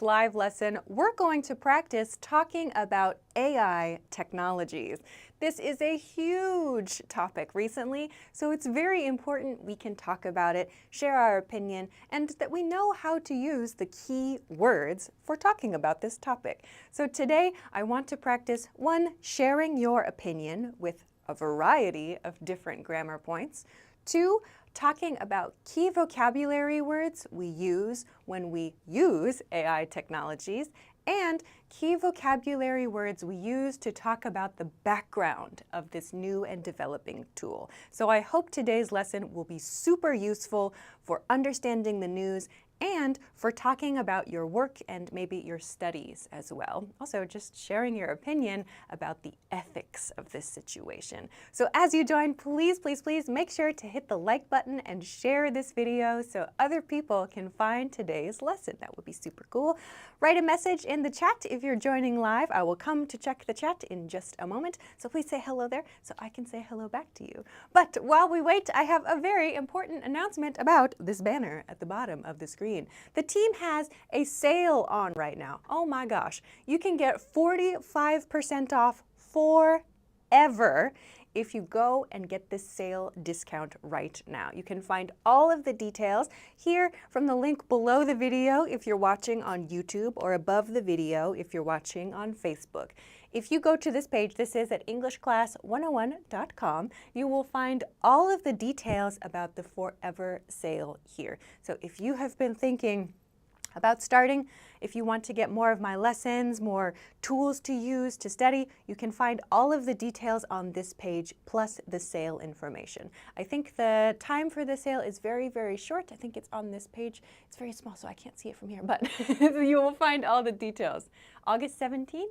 Live lesson, we're going to practice talking about AI technologies. This is a huge topic recently, so it's very important we can talk about it, share our opinion, and that we know how to use the key words for talking about this topic. So today, I want to practice one, sharing your opinion with a variety of different grammar points. Two, talking about key vocabulary words we use when we use AI technologies, and key vocabulary words we use to talk about the background of this new and developing tool. So I hope today's lesson will be super useful for understanding the news and for talking about your work and maybe your studies as well. Also, just sharing your opinion about the ethics of this situation. So as you join, please make sure to hit the like button and share this video so other people can find today's lesson. That would be super cool. Write a message in the chat if you're joining live. I will come to check the chat in just a moment. So please say hello there so I can say hello back to you. But while we wait, I have a very important announcement about this banner at the bottom of the screen. The team has a sale on right now. Oh my gosh. You can get 45% off forever if you go and get this sale discount right now. You can find all of the details here from the link below the video if you're watching on YouTube, or above the video if you're watching on Facebook. If you go to this page, this is at EnglishClass101.com, you will find all of the details about the Forever sale here. So if you have been thinking about starting, if you want to get more of my lessons, more tools to use to study, you can find all of the details on this page, plus the sale information. I think the time for the sale is very, very short. I think it's on this page. It's very small, so I can't see it from here, but you will find all the details. August 17th?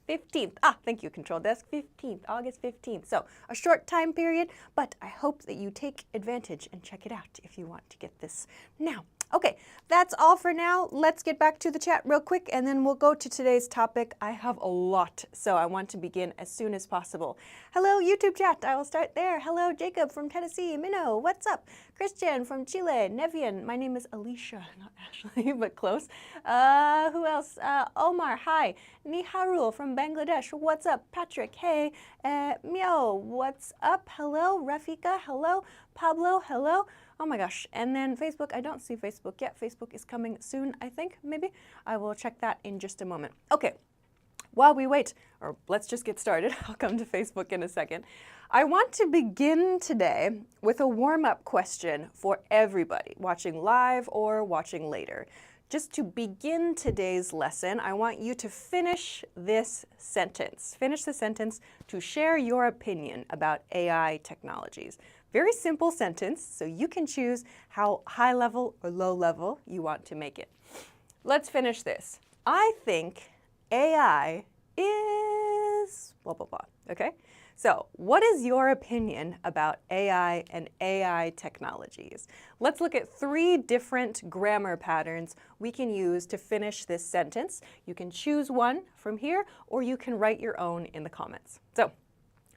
15th. Thank you, Control Desk. 15th, August 15th. So a short time period, but I hope that you take advantage and check it out if you want to get this now. Okay, that's all for now. Let's get back to the chat real quick and then we'll go to today's topic. I have a lot, so I want to begin as soon as possible. Hello, YouTube chat. I will start there. Hello, Jacob from Tennessee. Minnow, what's up? Christian from Chile. Nevian, my name is Alicia, not Ashley, but close. Who else? Omar, hi. Niharul from Bangladesh, what's up? Patrick, hey. Mio, what's up? Hello. Rafika, hello. Pablo, hello. Oh my gosh. And then Facebook, I don't see Facebook yet. Facebook is coming soon, I think, maybe. I will check that in just a moment. Okay. While we wait, or let's just get started. I'll come to Facebook in a second. I want to begin today with a warm-up question for everybody watching live or watching later. Just to begin today's lesson, I want you to finish this sentence. Finish the sentence to share your opinion about AI technologies. Very simple sentence, so you can choose how high level or low level you want to make it. Let's finish this. I think AI is blah, blah, blah, okay? So what is your opinion about AI and AI technologies? Let's look at 3 different grammar patterns we can use to finish this sentence. You can choose one from here, or you can write your own in the comments. So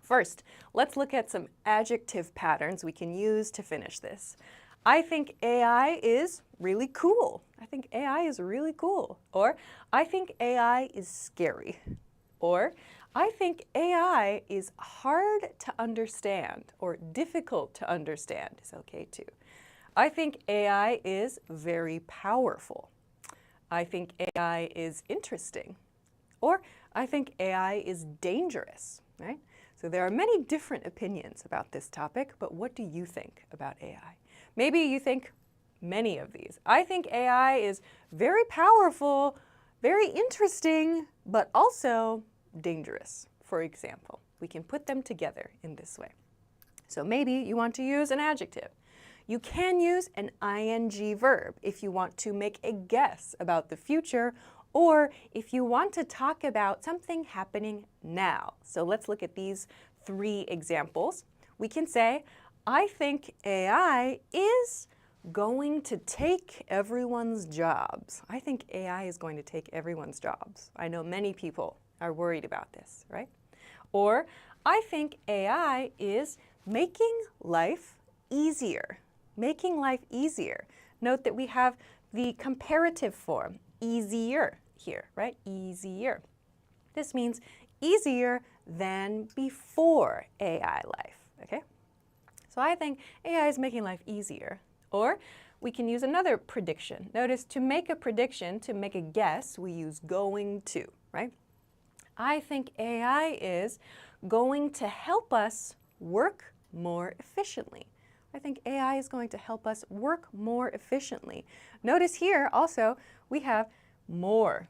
first, let's look at some adjective patterns we can use to finish this. I think AI is really cool. I think AI is really cool. Or, I think AI is scary. Or, I think AI is hard to understand or difficult to understand is okay too. I think AI is very powerful. I think AI is interesting. Or, I think AI is dangerous, right? So there are many different opinions about this topic, but what do you think about AI? Maybe you think many of these. I think AI is very powerful, very interesting, but also dangerous, for example. We can put them together in this way. So maybe you want to use an adjective. You can use an ing verb if you want to make a guess about the future, or if you want to talk about something happening now. So let's look at these 3 examples. We can say, I think AI is going to take everyone's jobs. I think AI is going to take everyone's jobs. I know many people are worried about this, right? Or, I think AI is making life easier. Making life easier. Note that we have the comparative form. easier here, right? Easier. This means easier than before AI life, okay? So I think AI is making life easier. Or we can use another prediction. Notice to make a prediction, to make a guess, we use going to, right? I think AI is going to help us work more efficiently. I think AI is going to help us work more efficiently. Notice here also we have more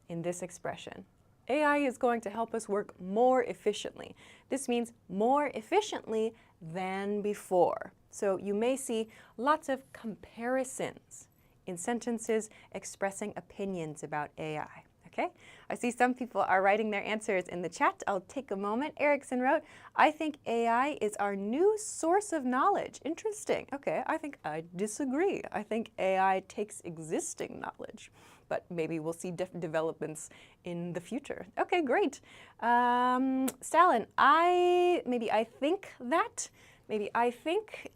in this expression. AI is going to help us work more efficiently. This means more efficiently than before. So you may see lots of comparisons in sentences expressing opinions about AI. Okay? I see some people are writing their answers in the chat. I'll take a moment. Erickson wrote, I think AI is our new source of knowledge. Interesting. Okay, I think I disagree. I think AI takes existing knowledge, but maybe we'll see developments in the future. Okay, great. Stalin, I think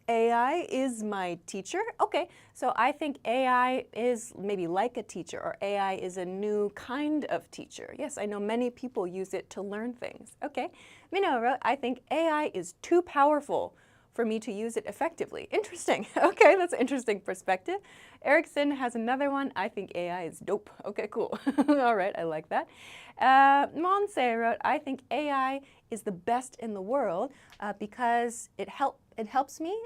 AI is my teacher. Okay, so I think AI is maybe like a teacher, or AI is a new kind of teacher. Yes, I know many people use it to learn things. Okay, Minnow wrote, I think AI is too powerful for me to use it effectively. Interesting. Okay, that's an interesting perspective. Erickson has another one. I think AI is dope. Okay, cool. All right, I like that. Monse wrote, I think AI is the best in the world because it helps me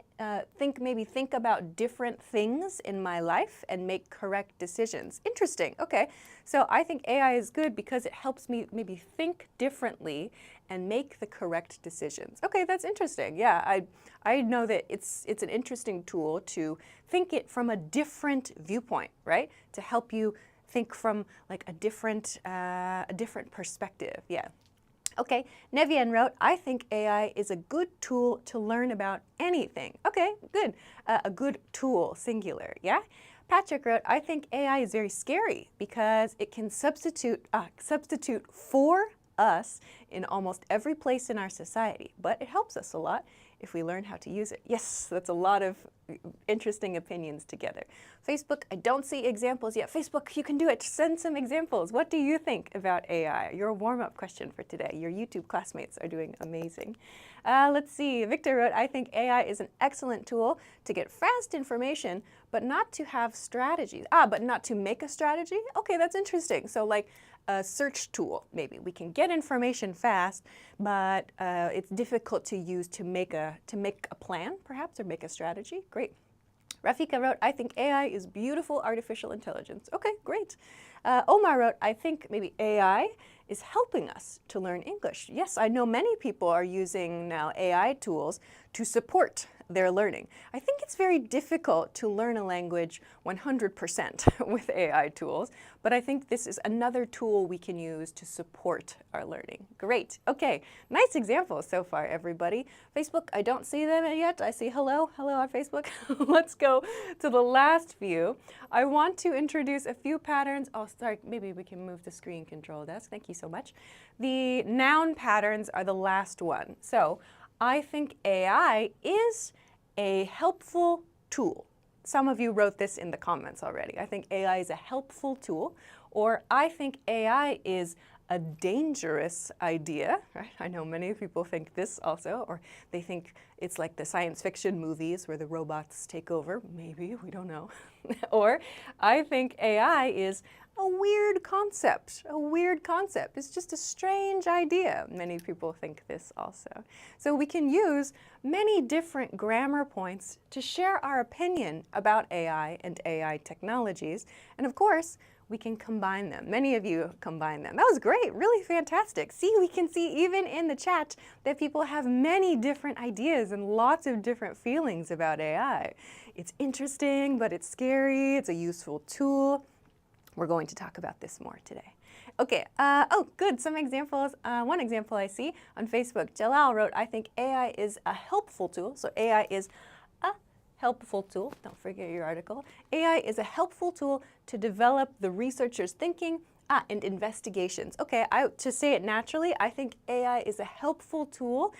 think about different things in my life and make correct decisions. Interesting. Okay, so I think AI is good because it helps me maybe think differently and make the correct decisions. Okay, that's interesting. Yeah, I know that it's an interesting tool to think it from a different viewpoint, right? To help you think from like a different perspective. Yeah. Okay, Nevian wrote, I think AI is a good tool to learn about anything. Okay, good. A good tool, singular, yeah? Patrick wrote, I think AI is very scary because it can substitute for us in almost every place in our society, but it helps us a lot if we learn how to use it. Yes, that's a lot of interesting opinions together. Facebook, I don't see examples yet. Facebook, you can do it. Send some examples. What do you think about AI? Your warm-up question for today. Your YouTube classmates are doing amazing. Let's see. Victor wrote, I think AI is an excellent tool to get fast information, but not to have strategies. But not to make a strategy? Okay, that's interesting. So like a search tool, maybe. We can get information fast, but it's difficult to use to make a plan, perhaps, or make a strategy. Great. Rafika wrote, I think AI is beautiful artificial intelligence. Okay, great. Omar wrote, I think maybe AI is helping us to learn English. Yes, I know many people are using now AI tools to support their learning. I think it's very difficult to learn a language 100% with AI tools, but I think this is another tool we can use to support our learning. Great. Okay, nice examples so far, everybody. Facebook, I don't see them yet. I see hello on Facebook. Let's go to the last few. I want to introduce a few patterns. Oh, sorry, maybe we can move the screen control desk. Thank you so much. The noun patterns are the last one. So I think AI is a helpful tool. Some of you wrote this in the comments already. I think AI is a helpful tool, or I think AI is a dangerous idea, right? I know many people think this also, or they think it's like the science fiction movies where the robots take over. Maybe, we don't know. Or I think AI is a weird concept. A weird concept. It's just a strange idea. Many people think this also. So we can use many different grammar points to share our opinion about AI and AI technologies. And of course, we can combine them. Many of you combine them. That was great, really fantastic. See, we can see even in the chat that people have many different ideas and lots of different feelings about AI. It's interesting, but it's scary. It's a useful tool. We're going to talk about this more today. Okay, oh, good, some examples. One example I see on Facebook, Jalal wrote, I think AI is a helpful tool. So AI is a helpful tool. Don't forget your article. AI is a helpful tool to develop the researcher's thinking and investigations. Okay, to say it naturally, I think AI is a helpful tool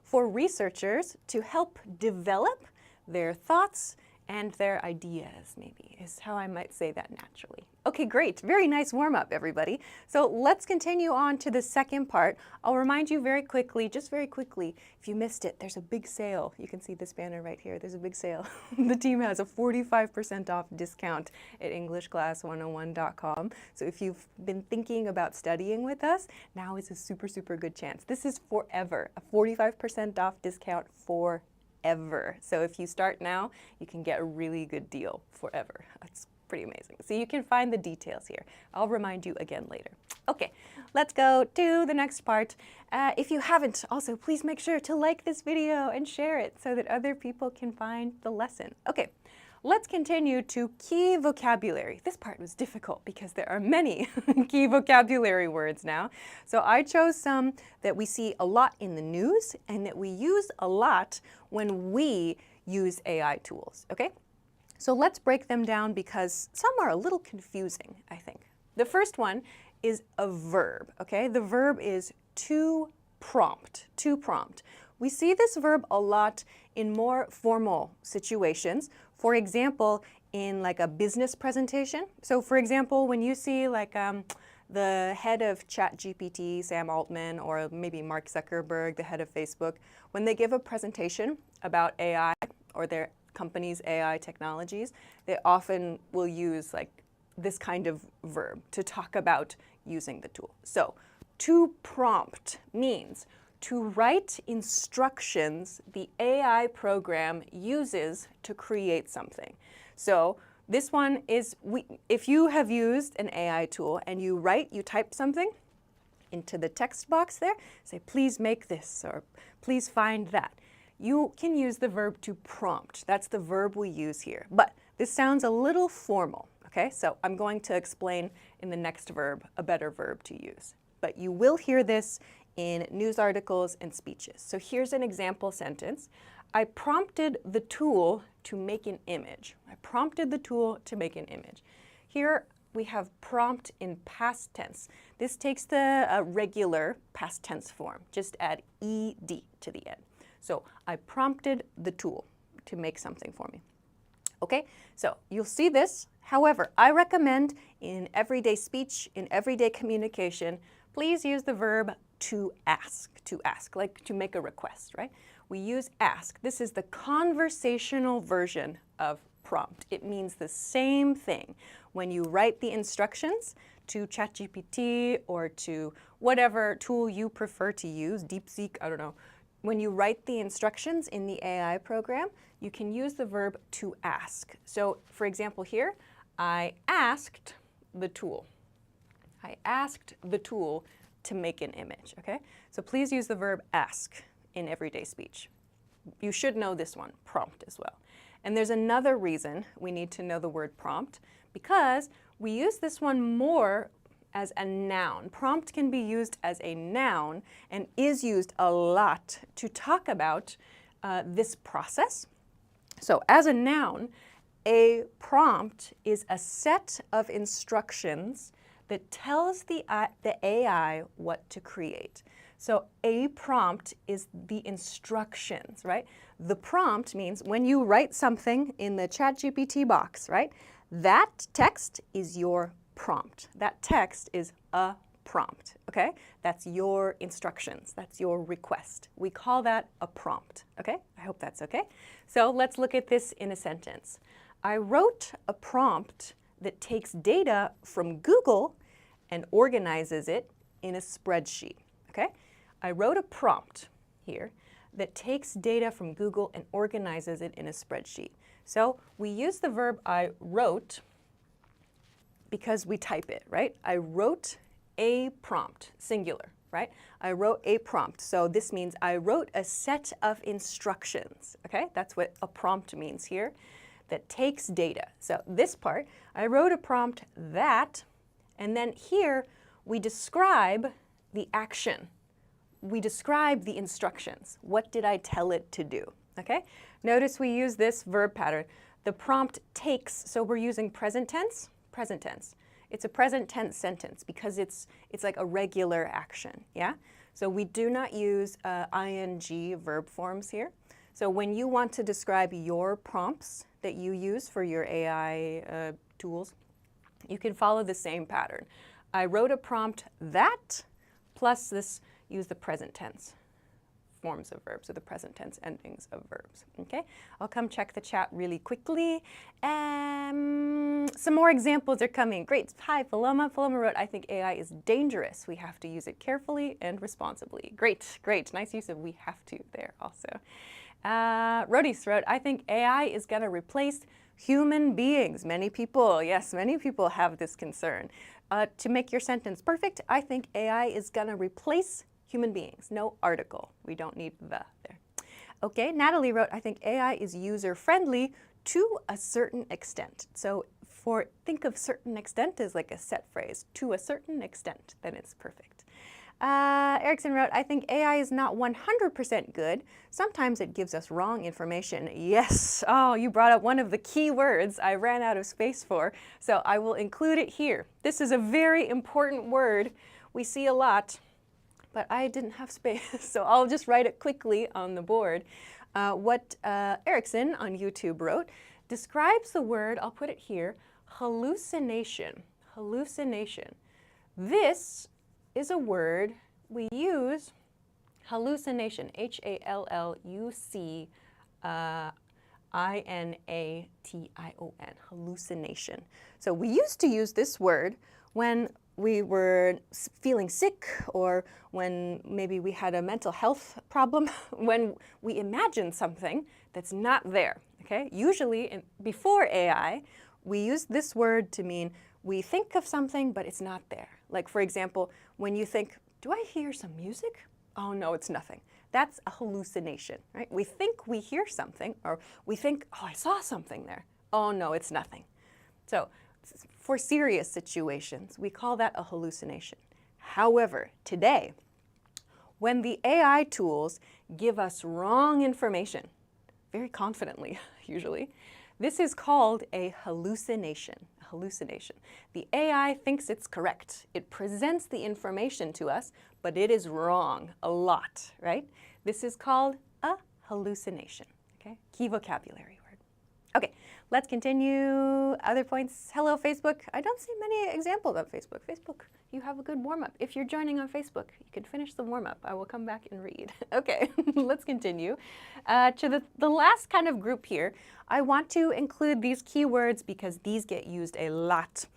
for researchers to help develop their thoughts and their ideas, maybe, is how I might say that naturally. Okay, great. Very nice warm-up, everybody. So let's continue on to the second part. I'll remind you very quickly, just very quickly, if you missed it, there's a big sale. You can see this banner right here. There's a big sale. The team has a 45% off discount at EnglishClass101.com. So if you've been thinking about studying with us, now is a super, super good chance. This is forever, a 45% off discount forever. So if you start now, you can get a really good deal forever. It's pretty amazing. So you can find the details here. I'll remind you again later. Okay, let's go to the next part. If you haven't, also please make sure to like this video and share it so that other people can find the lesson. Okay, let's continue to key vocabulary. This part was difficult because there are many key vocabulary words now. So I chose some that we see a lot in the news and that we use a lot when we use AI tools, okay? So let's break them down because some are a little confusing, I think. The first one is a verb, okay? The verb is to prompt, to prompt. We see this verb a lot in more formal situations. For example, in like a business presentation. So for example, when you see like the head of ChatGPT, Sam Altman, or maybe Mark Zuckerberg, the head of Facebook, when they give a presentation about AI or their company's AI technologies, they often will use like this kind of verb to talk about using the tool. So to prompt means to write instructions the AI program uses to create something. So this one is, if you have used an AI tool and you type something into the text box there, say, please make this, or please find that. You can use the verb to prompt. That's the verb we use here. But this sounds a little formal, okay? So I'm going to explain in the next verb a better verb to use. But you will hear this in news articles and speeches. So here's an example sentence. I prompted the tool to make an image. I prompted the tool to make an image. Here we have prompt in past tense. This takes the regular past tense form. Just add ed to the end. So I prompted the tool to make something for me. Okay, so you'll see this. However, I recommend in everyday speech, in everyday communication, please use the verb to ask, like to make a request, right? We use ask. This is the conversational version of prompt. It means the same thing. When you write the instructions to ChatGPT or to whatever tool you prefer to use, DeepSeek, I don't know. When you write the instructions in the AI program, you can use the verb to ask. So for example here, I asked the tool. I asked the tool to make an image, okay? So please use the verb ask in everyday speech. You should know this one, prompt as well. And there's another reason we need to know the word prompt, because we use this one more as a noun. Prompt can be used as a noun and is used a lot to talk about this process. So as a noun, a prompt is a set of instructions that tells the AI what to create. So a prompt is the instructions, right? The prompt means when you write something in the ChatGPT box, right? That text is your prompt. That text is a prompt, okay? That's your instructions. That's your request. We call that a prompt, okay? I hope that's okay. So let's look at this in a sentence. I wrote a prompt that takes data from Google and organizes it in a spreadsheet, okay? I wrote a prompt here that takes data from Google and organizes it in a spreadsheet. So we use the verb I wrote because we type it, right? I wrote a prompt, singular, right? I wrote a prompt. So this means I wrote a set of instructions, okay? That's what a prompt means here, that takes data. So this part, I wrote a prompt that, and then here we describe the action. We describe the instructions. What did I tell it to do, okay? Notice we use this verb pattern. The prompt takes, so we're using present tense, present tense. It's a present tense sentence because it's like a regular action, yeah? So we do not use ing verb forms here. So when you want to describe your prompts that you use for your AI tools, you can follow the same pattern. I wrote a prompt that plus this, use the present tense forms of verbs, or the present tense endings of verbs, okay? I'll come check the chat really quickly. Some more examples are coming. Great. Hi, Paloma. Paloma wrote, I think AI is dangerous. We have to use it carefully and responsibly. Great, great. Nice use of we have to there also. Rodis wrote, I think AI is going to replace human beings. Many people, yes, many people have this concern. To make your sentence perfect, I think AI is going to replace human beings. No article. We don't need the there. Okay, Natalie wrote, I think AI is user-friendly to a certain extent. So think of certain extent as like a set phrase. To a certain extent, then it's perfect. Erickson wrote, I think AI is not 100% good. Sometimes it gives us wrong information. Yes. Oh, you brought up one of the key words I ran out of space for, so I will include it here. This is a very important word we see a lot, but I didn't have space, so I'll just write it quickly on the board. What Erickson on YouTube wrote describes the word, I'll put it here, hallucination. Hallucination. This is a word we use, hallucination, H-A-L-L-U-C-I-N-A-T-I-O-N, hallucination. So we used to use this word when we were feeling sick, or when maybe we had a mental health problem, when we imagine something that's not there, okay? Usually, before AI, we use this word to mean we think of something, but it's not there. Like, for example, when you think, do I hear some music? Oh, no, it's nothing. That's a hallucination, right? We think we hear something, or we think, oh, I saw something there. Oh, no, it's nothing. So for serious situations, we call that a hallucination. However, today, when the AI tools give us wrong information, very confidently usually, this is called a hallucination. Hallucination. The AI thinks it's correct. It presents the information to us, but it is wrong a lot, right? This is called a hallucination, okay? Key vocabulary word. Okay, let's continue. Other points. Hello, Facebook. I don't see many examples on Facebook. Facebook, you have a good warm-up. If you're joining on Facebook, you can finish the warm-up. I will come back and read. Okay, let's continue. To the last kind of group here, I want to include these keywords because these get used a lot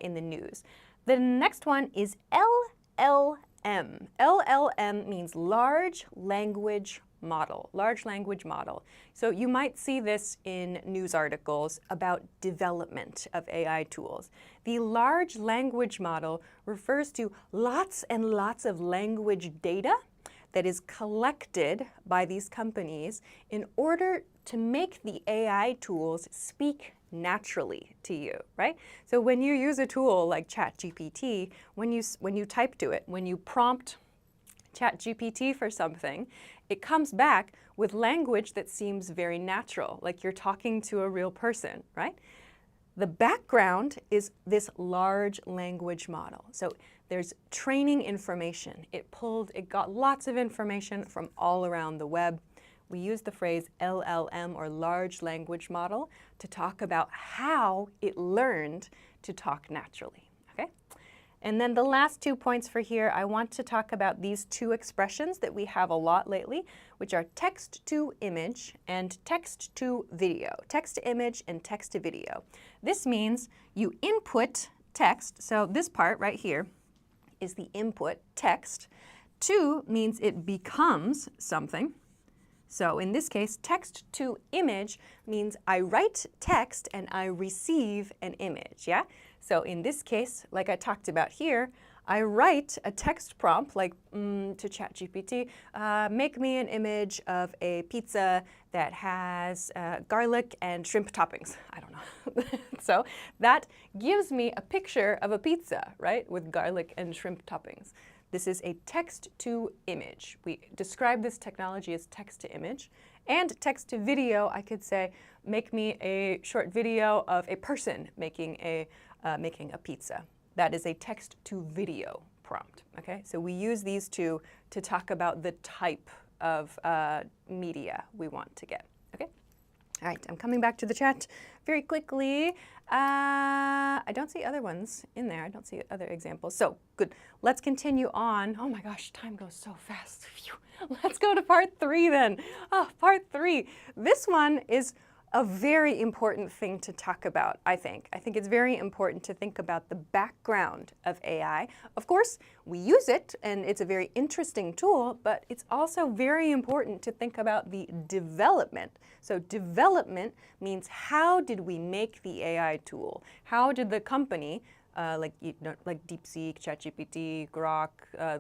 in the news. The next one is LLM. LLM means large language model, large language model. So you might see this in news articles about development of AI tools. The large language model refers to lots and lots of language data that is collected by these companies in order to make the AI tools speak naturally to you, right? So when you use a tool like ChatGPT, when you type to it, when you prompt ChatGPT for something, it comes back with language that seems very natural, like you're talking to a real person, right? The background is this large language model. So there's training information. It got lots of information from all around the web. We use the phrase LLM, or large language model, to talk about how it learned to talk naturally, okay? And then the last 2 points for here, I want to talk about these 2 expressions that we have a lot lately, which are text to image and text to video. Text to image and text to video. This means you input text, so this part right here is the input text. To means it becomes something. So in this case, text to image means I write text and I receive an image, yeah? So in this case, like I talked about here, I write a text prompt like to ChatGPT, make me an image of a pizza that has garlic and shrimp toppings. I don't know. So that gives me a picture of a pizza, right, with garlic and shrimp toppings. This is a text to image. We describe this technology as text to image. And text to video, I could say, make me a short video of a person making a pizza. That is a text to video prompt, okay? So we use these two to talk about the type of media we want to get. Okay? All right, I'm coming back to the chat very quickly. I don't see other ones in there. I don't see other examples. So good. Let's continue on. Oh my gosh, time goes so fast. Phew. Let's go to part 3 then. Oh, part 3. This one is a very important thing to talk about, I think. I think it's very important to think about the background of AI. Of course, we use it, and it's a very interesting tool, but it's also very important to think about the development. So development means, how did we make the AI tool? How did the company, like DeepSeek, ChatGPT, Grok,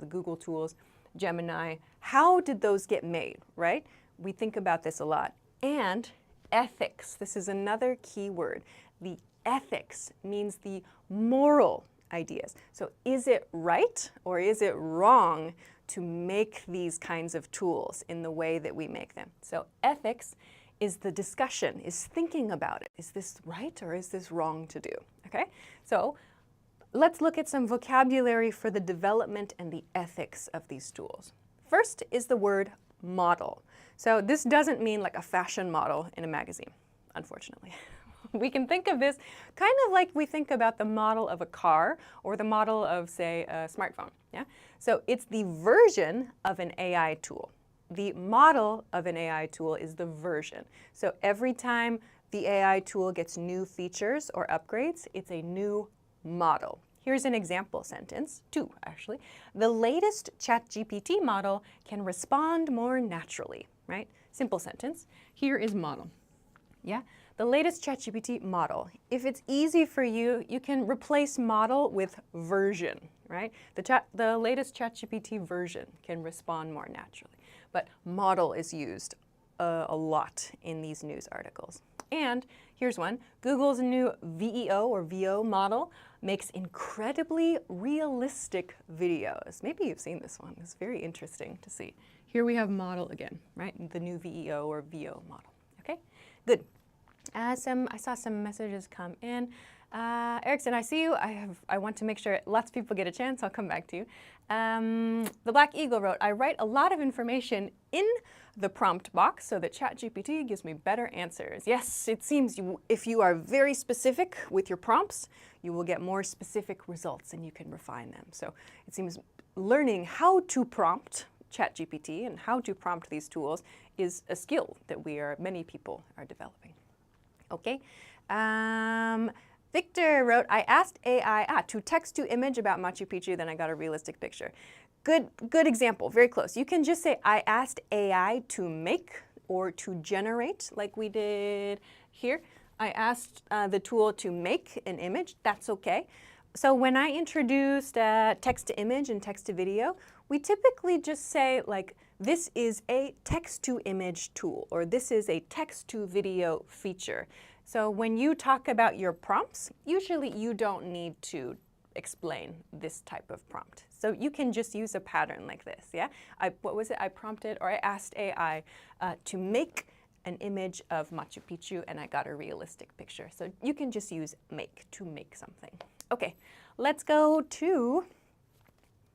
the Google tools, Gemini, how did those get made, right? We think about this a lot. And ethics, this is another key word. The ethics means the moral ideas. So is it right or is it wrong to make these kinds of tools in the way that we make them? So ethics is the discussion, is thinking about it. Is this right or is this wrong to do? Okay, so let's look at some vocabulary for the development and the ethics of these tools. First is the word model. So this doesn't mean like a fashion model in a magazine, unfortunately. We can think of this kind of like we think about the model of a car or the model of, say, a smartphone. Yeah? So it's the version of an AI tool. The model of an AI tool is the version. So every time the AI tool gets new features or upgrades, it's a new model. Here's an example sentence, 2 actually. The latest ChatGPT model can respond more naturally, right? Simple sentence. Here is model. Yeah? The latest ChatGPT model. If it's easy for you, you can replace model with version, right? The latest ChatGPT version can respond more naturally. But model is used a lot in these news articles. And here's one. Google's new VEO or VO model makes incredibly realistic videos. Maybe you've seen this one. It's very interesting to see. Here we have model again, right? The new VEO or VO model. Okay, good. I saw some messages come in. Erickson, I see you. I want to make sure lots of people get a chance. I'll come back to you. The Black Eagle wrote, I write a lot of information in the prompt box so that ChatGPT gives me better answers. Yes, it seems if you are very specific with your prompts, you will get more specific results and you can refine them. So it seems learning how to prompt ChatGPT and how to prompt these tools is a skill that many people are developing. Okay. Victor wrote, I asked AI to text to image about Machu Picchu, then I got a realistic picture. Good example, very close. You can just say, I asked AI to make or to generate, like we did here. I asked the tool to make an image, that's okay. So when I introduced text to image and text to video, we typically just say like, this is a text to image tool, or this is a text to video feature. So when you talk about your prompts, usually you don't need to explain this type of prompt. So you can just use a pattern like this, yeah? What was it? I prompted, or I asked AI to make an image of Machu Picchu, and I got a realistic picture. So you can just use make to make something. Okay, let's go to,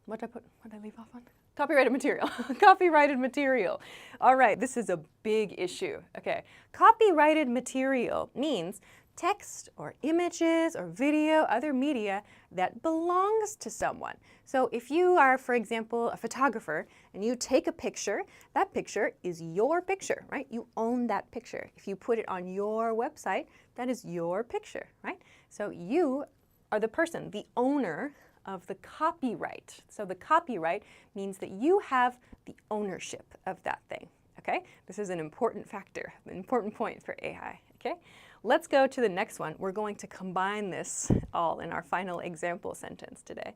what did I leave off on? Copyrighted material. Copyrighted material. All right, this is a big issue. Okay, copyrighted material means text or images or video, other media that belongs to someone. So if you are, for example, a photographer and you take a picture, that picture is your picture, right? You own that picture. If you put it on your website, that is your picture, right? So you are the person, the owner of the copyright. So the copyright means that you have the ownership of that thing, okay? This is an important factor, an important point for AI, okay? Let's go to the next one. We're going to combine this all in our final example sentence today.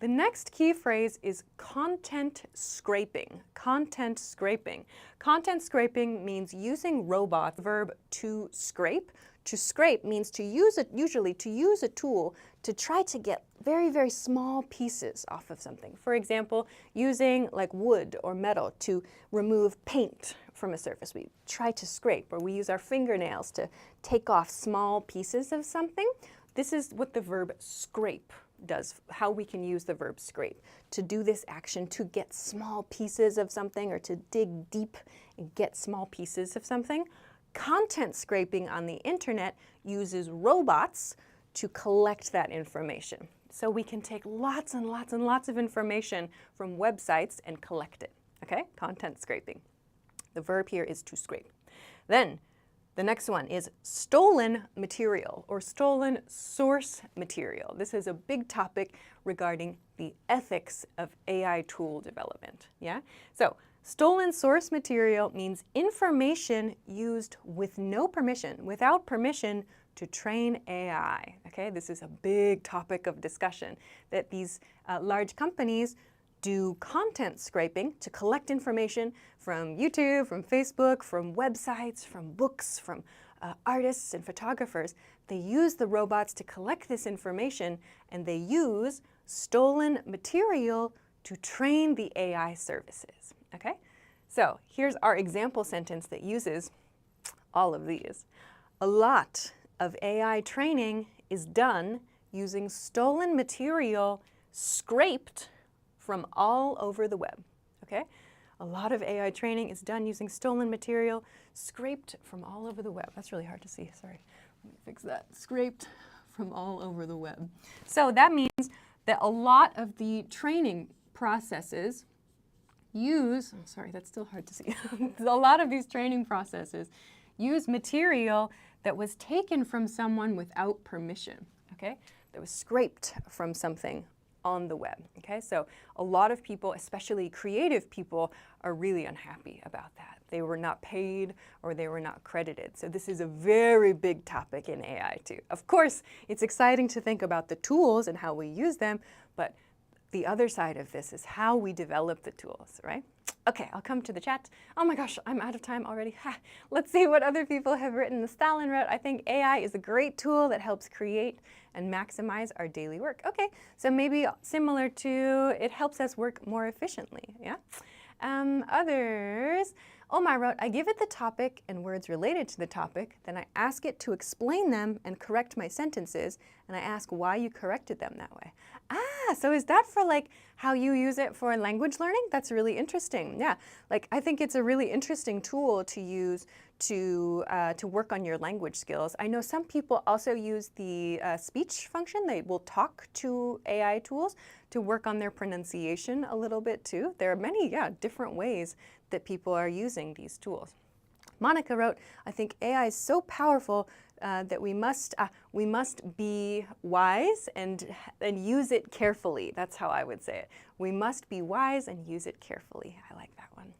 The next key phrase is content scraping. Content scraping. Content scraping means using robots, verb to scrape. To scrape means to use it, usually to use a tool to try to get very, very small pieces off of something. For example, using like wood or metal to remove paint from a surface. We try to scrape, or we use our fingernails to take off small pieces of something. This is what the verb scrape how we can use the verb scrape to do this action to get small pieces of something or to dig deep and get small pieces of something. Content scraping on the internet uses robots to collect that information. So we can take lots and lots and lots of information from websites and collect it, okay? Content scraping. The verb here is to scrape. Then the next one is stolen material or stolen source material. This is a big topic regarding the ethics of AI tool development, yeah? So stolen source material means information used with no permission, without permission to train AI, okay? This is a big topic of discussion, that these large companies do content scraping to collect information from YouTube, from Facebook, from websites, from books, from artists and photographers. They use the robots to collect this information, and they use stolen material to train the AI services, okay? So here's our example sentence that uses all of these. A lot of AI training is done using stolen material scraped from all over the web, okay? A lot of AI training is done using stolen material scraped from all over the web. That's really hard to see, sorry. Let me fix that. Scraped from all over the web. So that means that a lot of the training processes use, I'm sorry, that's still hard to see. A lot of these training processes use material that was taken from someone without permission, okay? That was scraped from something on the web, okay? So a lot of people, especially creative people, are really unhappy about that. They were not paid or they were not credited. So this is a very big topic in AI too. Of course, it's exciting to think about the tools and how we use them, but the other side of this is how we develop the tools, right? Okay, I'll come to the chat. Oh my gosh, I'm out of time already. Ha. Let's see what other people have written. The Stalin wrote, I think AI is a great tool that helps create and maximize our daily work. Okay, so maybe similar to it helps us work more efficiently, yeah? Others, Omar wrote, I give it the topic and words related to the topic, then I ask it to explain them and correct my sentences, and I ask why you corrected them that way. Ah, so is that for like how you use it for language learning? That's really interesting. Yeah, like I think it's a really interesting tool to use to work on your language skills. I know some people also use the speech function. They will talk to AI tools to work on their pronunciation a little bit too. There are many, yeah, different ways that people are using these tools. Monica wrote, I think AI is so powerful that we must be wise and use it carefully. That's how I would say it. We must be wise and use it carefully. I like that one.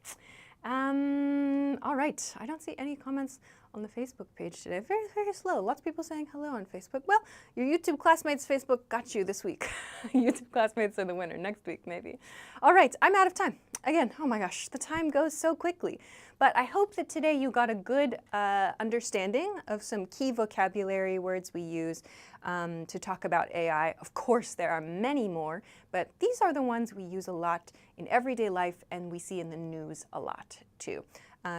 All right, I don't see any comments on the Facebook page today. Very, very slow. Lots of people saying hello on Facebook. Well, your YouTube classmates Facebook got you this week. YouTube classmates are the winner. Next week, maybe. All right, I'm out of time. Again, oh my gosh, the time goes so quickly. But I hope that today you got a good understanding of some key vocabulary words we use to talk about AI. Of course, there are many more, but these are the ones we use a lot in everyday life and we see in the news a lot too.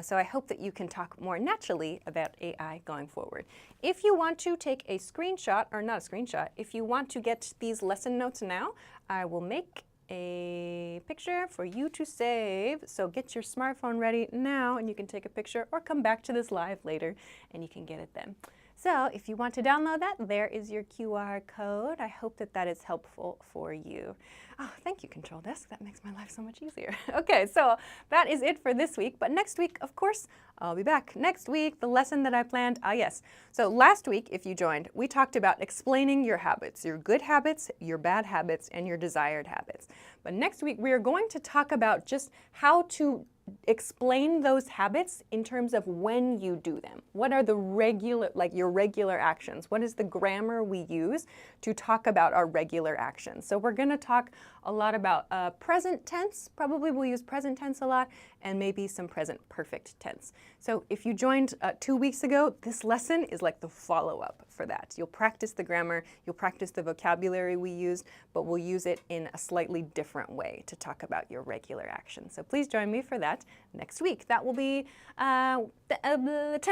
So I hope that you can talk more naturally about AI going forward. If you want to take a screenshot, or not a screenshot, if you want to get these lesson notes now, I will make a picture for you to save. So get your smartphone ready now and you can take a picture or come back to this live later and you can get it then. So if you want to download that, there is your QR code. I hope that that is helpful for you. Oh, thank you, Control Desk. That makes my life so much easier. Okay, so that is it for this week. But next week, of course, I'll be back. Next week, the lesson that I planned, yes. So last week, if you joined, we talked about explaining your habits, your good habits, your bad habits, and your desired habits. But next week, we are going to talk about just how to explain those habits in terms of when you do them. What are the regular, like your regular actions? What is the grammar we use to talk about our regular actions? So we're going to talk a lot about present tense. Probably we'll use present tense a lot, and maybe some present perfect tense. So if you joined 2 weeks ago, this lesson is like the follow-up for that. You'll practice the grammar, you'll practice the vocabulary we use, but we'll use it in a slightly different way to talk about your regular actions. So please join me for that next week. That will be 10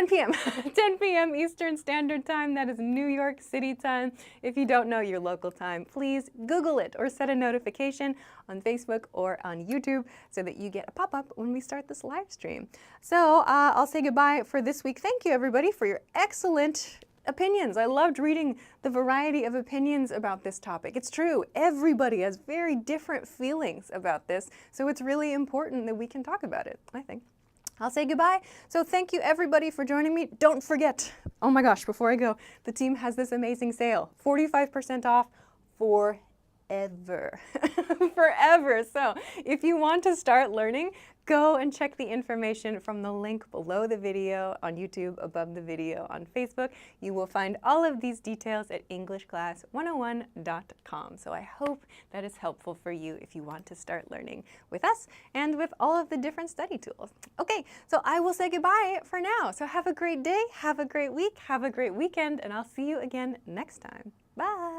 p.m. 10 p.m. Eastern Standard Time. That is New York City time. If you don't know your local time, please Google it or set a notification on Facebook or on YouTube so that you get a pop-up when we start this live stream. So I'll say goodbye for this week. Thank you, everybody, for your excellent opinions. I loved reading the variety of opinions about this topic. It's true, everybody has very different feelings about this, so it's really important that we can talk about it, I think. I'll say goodbye. So thank you everybody for joining me. Don't forget, oh my gosh, before I go, the team has this amazing sale, 45% off forever. Forever. So if you want to start learning, go and check the information from the link below the video on YouTube, above the video on Facebook. You will find all of these details at EnglishClass101.com. So I hope that is helpful for you if you want to start learning with us and with all of the different study tools. Okay, so I will say goodbye for now. So have a great day, have a great week, have a great weekend, and I'll see you again next time. Bye.